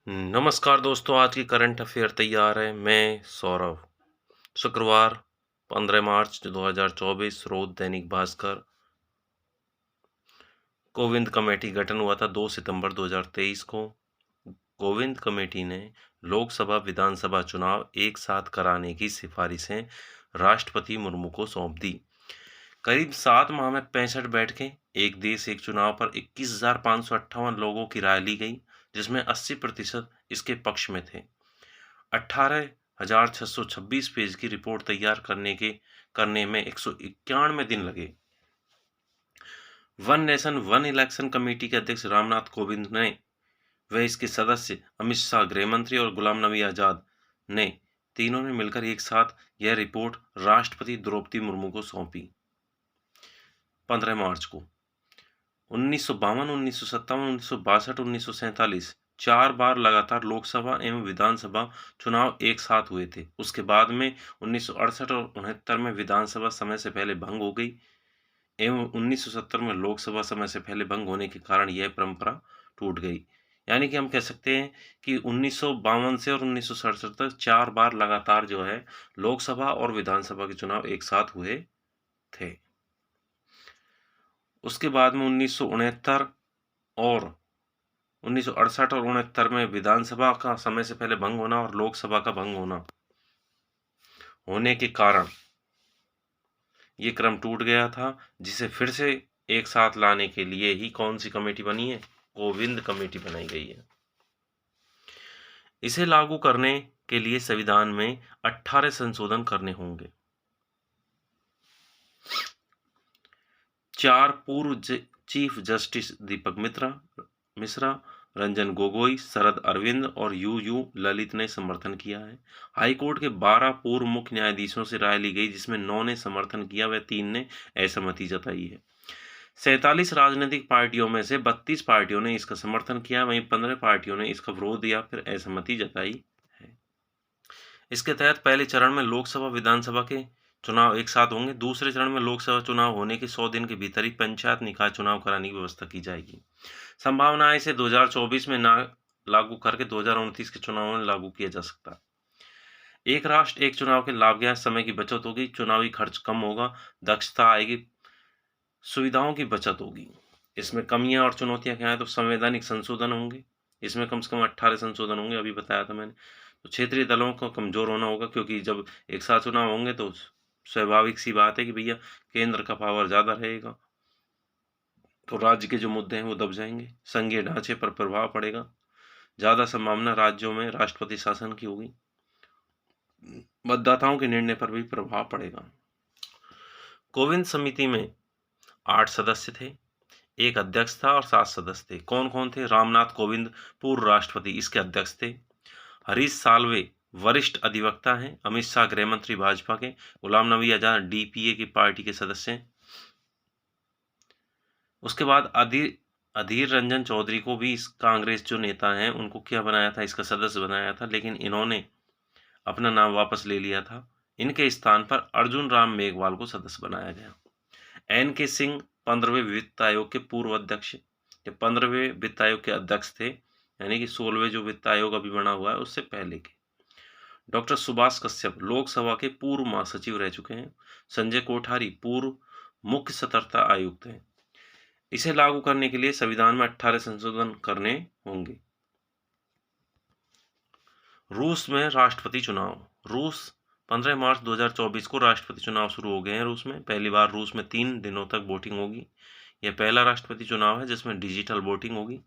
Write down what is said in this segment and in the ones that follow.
नमस्कार दोस्तों, आज की करंट अफेयर तैयार है। मैं सौरभ। शुक्रवार 15 मार्च 2024 रोज दैनिक भास्कर। कोविंद कमेटी गठन हुआ था 2 सितंबर 2023 को। कोविंद कमेटी ने लोकसभा विधानसभा चुनाव एक साथ कराने की सिफारिशें राष्ट्रपति मुर्मू को सौंप दी। करीब 7 माह में 65 बैठकें, एक देश एक चुनाव पर 21,558 लोगों की राय ली गई, जिसमें 80% इसके पक्ष में थे। 18,626 पेज की रिपोर्ट तैयार करने में 191 दिन लगे। One nation one election committee के अध्यक्ष रामनाथ कोविंद ने व इसके सदस्य अमित शाह, गृह मंत्री और गुलाम नबी आजाद ने तीनों ने मिलकर एक साथ यह रिपोर्ट राष्ट्रपति द्रौपदी मुर्मू को सौंपी। 15 मार्च को 1952, 1957, 1962, 1947 4 बार लगातार लोकसभा एवं विधानसभा चुनाव एक साथ हुए थे। उसके बाद में 1968 और 69 में विधानसभा समय से पहले भंग हो गई एवं 1970 में लोकसभा समय से पहले भंग होने के कारण यह परंपरा टूट गई। यानी कि हम कह सकते हैं कि 1952 से और 1967 तक 4 बार लगातार जो है लोकसभा और विधानसभा के चुनाव एक साथ हुए थे। उसके बाद में 1969 और 1968 और 69 में विधानसभा का समय से पहले भंग होना और लोकसभा का भंग होने के कारण ये क्रम टूट गया था, जिसे फिर से एक साथ लाने के लिए ही कौन सी कमेटी बनी है? कोविंद कमेटी बनाई गई है। इसे लागू करने के लिए संविधान में 18 संशोधन करने होंगे। 4 पूर्व चीफ जस्टिस दीपक मिश्रा, रंजन गोगोई, शरद अरविंद और यू ललित ने समर्थन किया है। हाईकोर्ट के 12 पूर्व मुख्य न्यायाधीशों से राय ली गई, जिसमें 9 ने समर्थन किया व 3 ने असहमति जताई है। 47 राजनीतिक पार्टियों में से 32 पार्टियों ने इसका समर्थन किया, वहीं 15 पार्टियों ने इसका विरोध या फिर असहमति जताई है। इसके तहत पहले चरण में लोकसभा विधानसभा के चुनाव एक साथ होंगे। दूसरे चरण में लोकसभा चुनाव होने के 100 दिन के भीतर ही पंचायत निकाय चुनाव कराने की व्यवस्था की जाएगी। संभावना है इसे 2024 में ना लागू करके 2029 के चुनाव में लागू किया जा सकता है। एक राष्ट्र एक चुनाव के लाभ क्या? समय की बचत होगी, चुनावी खर्च कम होगा, दक्षता आएगी, सुविधाओं की बचत होगी। इसमें कमियां और चुनौतियां क्या है? तो संवैधानिक संशोधन होंगे, इसमें कम से कम 18 संशोधन होंगे, अभी बताया था मैंने। तो क्षेत्रीय दलों को कमजोर होना होगा, क्योंकि जब एक साथ चुनाव होंगे तो स्वाभाविक सी बात है कि भैया केंद्र का पावर ज्यादा रहेगा, तो राज्य के जो मुद्दे हैं वो दब जाएंगे, संघीय ढांचे पर प्रभाव पड़ेगा, ज्यादा संभावना राज्यों में राष्ट्रपति शासन की होगी, मतदाताओं के निर्णय पर भी प्रभाव पड़ेगा। कोविंद समिति में 8 सदस्य थे, एक अध्यक्ष था और 7 सदस्य थे। कौन कौन थे? रामनाथ कोविंद पूर्व राष्ट्रपति इसके अध्यक्ष थे। हरीश साल्वे वरिष्ठ अधिवक्ता हैं। अमित शाह गृह मंत्री भाजपा के। गुलाम नबी आजाद डीपीए की पार्टी के सदस्य हैं। उसके बाद अधीर रंजन चौधरी को भी इस कांग्रेस जो नेता हैं उनको क्या बनाया था? इसका सदस्य बनाया था, लेकिन इन्होंने अपना नाम वापस ले लिया था। इनके स्थान पर अर्जुन राम मेघवाल को सदस्य बनाया गया। एन के सिंह 15वें वित्त आयोग के पूर्व अध्यक्ष, 15वें वित्त आयोग के अध्यक्ष थे, यानी कि 16वें जो वित्त आयोग अभी बना हुआ है उससे पहले के। डॉक्टर सुभाष कश्यप लोकसभा के पूर्व महासचिव रह चुके हैं। संजय कोठारी पूर्व मुख्य सतर्कता आयुक्त हैं। इसे लागू करने के लिए संविधान में 18 संशोधन करने होंगे। रूस में राष्ट्रपति चुनाव। रूस 15 मार्च 2024 को राष्ट्रपति चुनाव शुरू हो गए हैं। रूस में पहली बार रूस में 3 दिनों तक वोटिंग होगी। यह पहला राष्ट्रपति चुनाव है जिसमें डिजिटल वोटिंग होगी।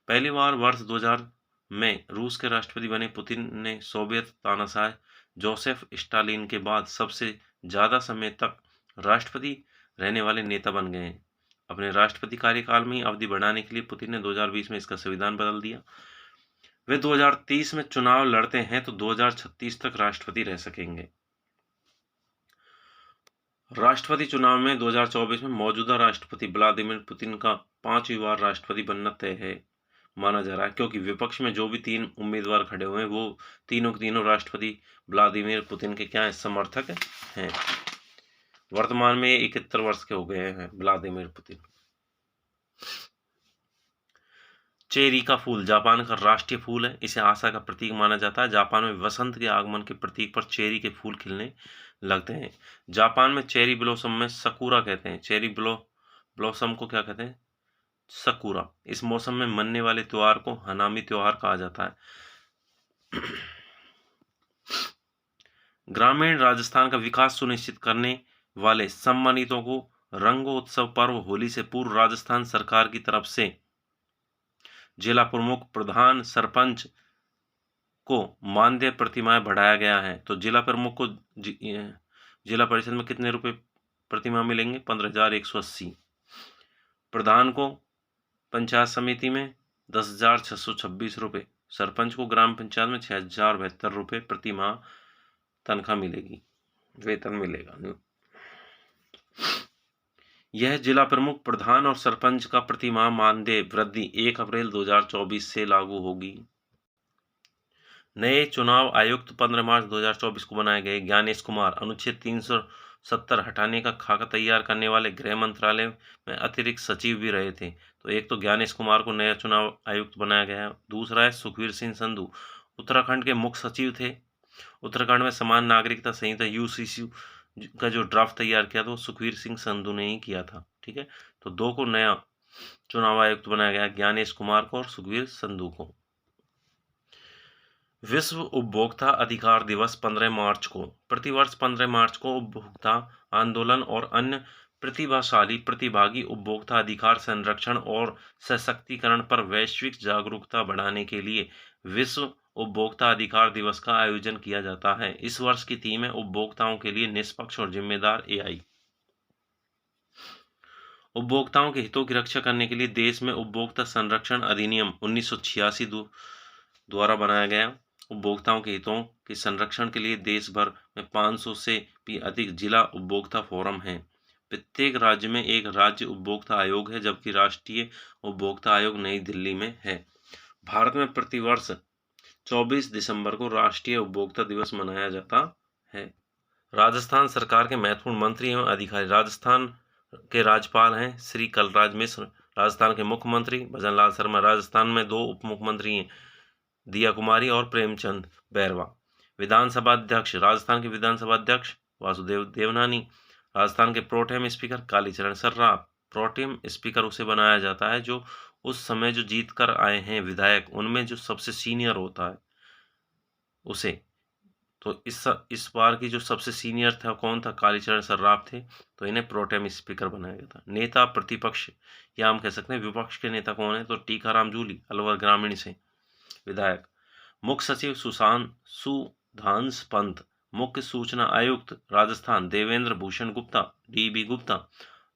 पहली बार वर्ष 2000 में रूस के राष्ट्रपति बने पुतिन ने सोवियत तानाशाह जोसेफ स्टालिन के बाद सबसे ज्यादा समय तक राष्ट्रपति रहने वाले नेता बन गए हैं। अपने राष्ट्रपति कार्यकाल में अवधि बढ़ाने के लिए पुतिन ने 2020 में इसका संविधान बदल दिया। वे 2030 में चुनाव लड़ते हैं तो 2036 तक राष्ट्रपति रह सकेंगे। राष्ट्रपति चुनाव में 2024 में मौजूदा राष्ट्रपति व्लादिमीर पुतिन का 5वीं बार राष्ट्रपति बनना तय है माना जा रहा है, क्योंकि विपक्ष में जो भी 3 उम्मीदवार खड़े हुए हैं वो तीनों के तीनों राष्ट्रपति व्लादिमीर पुतिन के क्या समर्थक हैं। वर्तमान में 71 वर्ष के हो गए हैं व्लादिमीर पुतिन। चेरी का फूल जापान का राष्ट्रीय फूल है। इसे आशा का प्रतीक माना जाता है। जापान में वसंत के आगमन के प्रतीक पर चेरी के फूल खिलने लगते हैं। जापान में चेरी ब्लॉसम में सकुरा कहते हैं। चेरी ब्लॉसम को क्या कहते हैं? सकुरा। इस मौसम में मनने वाले त्योहार को हनामी त्योहार कहा जाता है। ग्रामीण राजस्थान का विकास सुनिश्चित करने वाले सम्मानितों को रंगोत्सव पर्व होली से पूर्व राजस्थान सरकार की तरफ से जिला प्रमुख, प्रधान, सरपंच को मानदेय प्रतिमाह बढ़ाया गया है। तो जिला प्रमुख को जिला परिषद में कितने रुपए प्रतिमाह मिलेंगे? 15,180। प्रधान को पंचायत समिति में 10,626 रुपये, सरपंच को ग्राम पंचायत में 6,072 रुपये प्रतिमाह तनख्वाह मिलेगी, वेतन मिलेगा। यह जिला प्रमुख, प्रधान और सरपंच का प्रतिमाह मानदेय वृद्धि 1 अप्रैल 2024 से लागू होगी। नए चुनाव आयुक्त 15 मार्च 2024 को बनाए गए ज्ञानेश कुमार अनुच्छेद 370 हटाने का खाका तैयार करने वाले गृह मंत्रालय में अतिरिक्त सचिव भी रहे थे। तो एक तो ज्ञानेश कुमार को नया चुनाव आयुक्त बनाया गया है। दूसरा है सुखवीर सिंह संधू, उत्तराखंड के मुख्य सचिव थे। उत्तराखंड में समान नागरिकता संहिता यूसीसी का जो ड्राफ्ट तैयार किया था वो सुखवीर सिंह संधू ने ही किया था। ठीक है, तो दो को नया चुनाव आयुक्त बनाया गया, ज्ञानेश कुमार को और सुखवीर संधू को। विश्व उपभोक्ता अधिकार दिवस 15 मार्च को। प्रतिवर्ष 15 मार्च को उपभोक्ता आंदोलन और अन्य प्रतिभाशाली प्रतिभागी उपभोक्ता अधिकार संरक्षण और सशक्तिकरण पर वैश्विक जागरूकता बढ़ाने के लिए विश्व उपभोक्ता अधिकार दिवस का आयोजन किया जाता है। इस वर्ष की थीम है उपभोक्ताओं के लिए निष्पक्ष और जिम्मेदार एआई। उपभोक्ताओं के हितों की रक्षा करने के लिए देश में उपभोक्ता संरक्षण अधिनियम 1986 द्वारा बनाया गया। उपभोक्ताओं के हितों के संरक्षण के लिए देश भर में 500 से भी अधिक जिला उपभोक्ता फोरम हैं। प्रत्येक राज्य में एक राज्य उपभोक्ता आयोग है, जबकि राष्ट्रीय उपभोक्ता आयोग नई दिल्ली में है। भारत में प्रतिवर्ष 24 दिसंबर को राष्ट्रीय उपभोक्ता दिवस मनाया जाता है। राजस्थान सरकार के महत्वपूर्ण मंत्री एवं अधिकारी। राजस्थान के राज्यपाल हैं श्री कलराज मिश्र। राजस्थान के मुख्यमंत्री भजन लाल शर्मा। राजस्थान में 2 उप मुख्यमंत्री हैं, दिया कुमारी और प्रेमचंद बैरवा। विधानसभा अध्यक्ष, राजस्थान के विधानसभा अध्यक्ष वासुदेव देवनानी। राजस्थान के pro tem speaker Kalicharan Saraf. Pro tem speaker उसे बनाया जाता है जो उस समय जो जीत कर आए हैं विधायक, उनमें जो सबसे सीनियर होता है उसे। तो इस बार की जो सबसे सीनियर था कौन था? कालीचरण सर्राफ थे, तो इन्हें प्रोटेम स्पीकर बनाया गया था। नेता प्रतिपक्ष या हम कह सकते हैं विपक्ष के नेता कौन है? तो टीकाराम जूली, अलवर ग्रामीण से विधायक। मुख्य सचिव सुधांश पंत। मुख्य सूचना आयुक्त राजस्थान देवेंद्र भूषण गुप्ता, डीबी गुप्ता।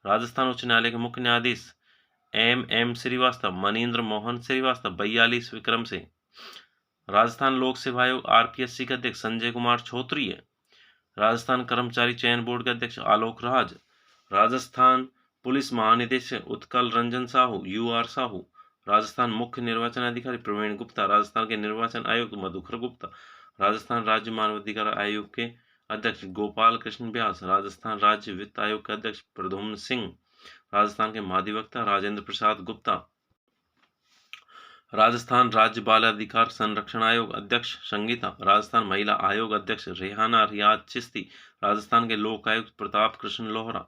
राजस्थान उच्च न्यायालय के मुख्य न्यायाधीश एम श्रीवास्तव, मनीन्द्र मोहन श्रीवास्तव, 42 विक्रम से। राजस्थान लोक सेवा आयोग आरपीएससी के अध्यक्ष संजय कुमार छोत्री है। राजस्थान कर्मचारी चयन बोर्ड के अध्यक्ष आलोक राज। राजस्थान पुलिस महानिदेशक उत्कल रंजन साहू, यूआर साहू। राजस्थान मुख्य निर्वाचन अधिकारी प्रवीण गुप्ता। राजस्थान के निर्वाचन आयुक्त मधुकर गुप्ता। राजस्थान राज्य मानवाधिकार आयोग के अध्यक्ष गोपाल कृष्ण व्यास। राजस्थान राज्य वित्त आयोग के अध्यक्ष प्रद्युम्न सिंह। राजस्थान के महाधिवक्ता राजेंद्र प्रसाद गुप्ता। राजस्थान राज्य बाल अधिकार संरक्षण आयोग अध्यक्ष संगीता। राजस्थान महिला आयोग अध्यक्ष रेहाना रियाज चिश्ती। राजस्थान के लोक आयुक्त प्रताप कृष्ण लोहरा।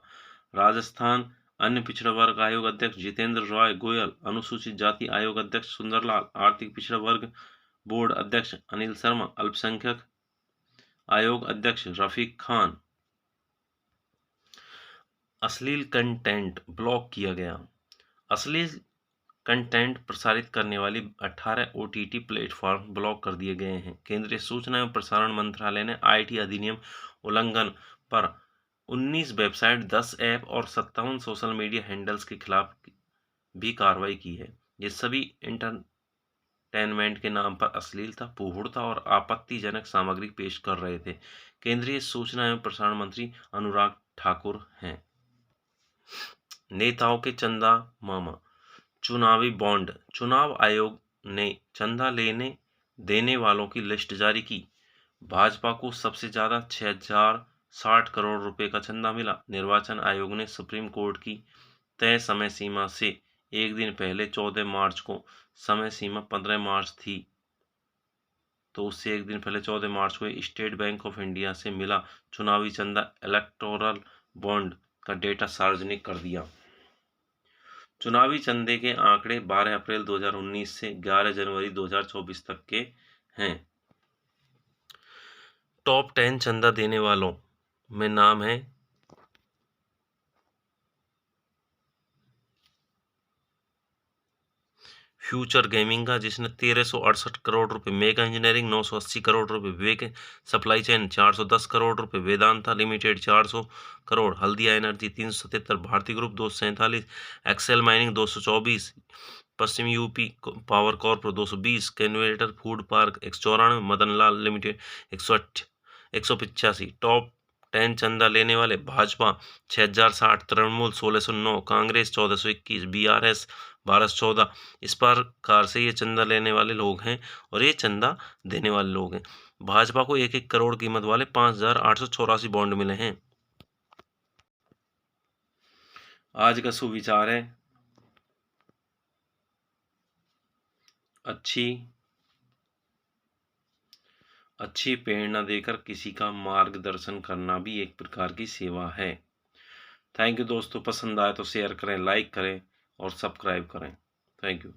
राजस्थान अन्य पिछड़ा वर्ग आयोग अध्यक्ष जितेंद्र रॉय गोयल। अनुसूचित जाति आयोग अध्यक्ष सुंदरलाल। आर्थिक पिछड़ा वर्ग बोर्ड अध्यक्ष अनिल शर्मा। अल्पसंख्यक आयोग अध्यक्ष रफीक खान। अश्लील कंटेंट ब्लॉक किया गया। अश्लील कंटेंट प्रसारित करने वाली 18 ओटीटी प्लेटफॉर्म ब्लॉक कर दिए गए हैं। केंद्रीय सूचना एवं प्रसारण मंत्रालय ने आईटी अधिनियम उल्लंघन पर 19 वेबसाइट, 10 ऐप और 57 सोशल मीडिया हैंडल्स के खिलाफ भी कार्रवाई की है। ये सभी इंटरटेनमेंट के नाम पर अश्लीलता, फूहड़ता और आपत्तिजनक सामग्री पेश कर रहे थे। केंद्रीय सूचना एवं प्रसारण मंत्री अनुराग ठाकुर हैं। नेताओं के चंदा मामा। चुनावी बॉन्ड। चुनाव आयोग ने चंदा लेने देने वालों की लिस्ट जारी की। भाजपा को सबसे ज्यादा 6,060 करोड़ रुपए का चंदा मिला। निर्वाचन आयोग ने सुप्रीम कोर्ट की तय समय सीमा से एक दिन पहले 14 मार्च को समय सीमा 15 मार्च थी, तो उससे एक दिन पहले 14 मार्च को स्टेट बैंक ऑफ इंडिया से मिला चुनावी चंदा इलेक्टोरल बॉन्ड का डेटा सार्वजनिक कर दिया। चुनावी चंदे के आंकड़े 12 अप्रैल 2019 से 11 जनवरी 2024 तक के हैं। टॉप 10 चंदा देने वालों में नाम है फ्यूचर गेमिंग का, जिसने 1368 करोड़ रुपए, मेगा इंजीनियरिंग 980 करोड़ रुपए, विवेक सप्लाई चेन 410 करोड़ रुपए, Vedanta limited 400 crore, Haldia energy 377, Bharti group 247, Excel mining 224, Paschim UP power corp 220, कैनवेटर food park 194, Madan Lal limited 185। Top 10 चंदा लेने वाले भाजपा 6060, तृणमूल 1609, कांग्रेस 1421, बीआरएस 1214। इस प्रकार से ये चंदा लेने वाले लोग हैं और ये चंदा देने वाले लोग हैं। भाजपा को 1-1 करोड़ कीमत वाले 5884 बॉन्ड मिले हैं। आज का सुविचार है, अच्छी प्रेरणा देकर किसी का मार्गदर्शन करना भी एक प्रकार की सेवा है। थैंक यू दोस्तों, पसंद आए तो शेयर करें, लाइक करें और सब्सक्राइब करें। Thank you.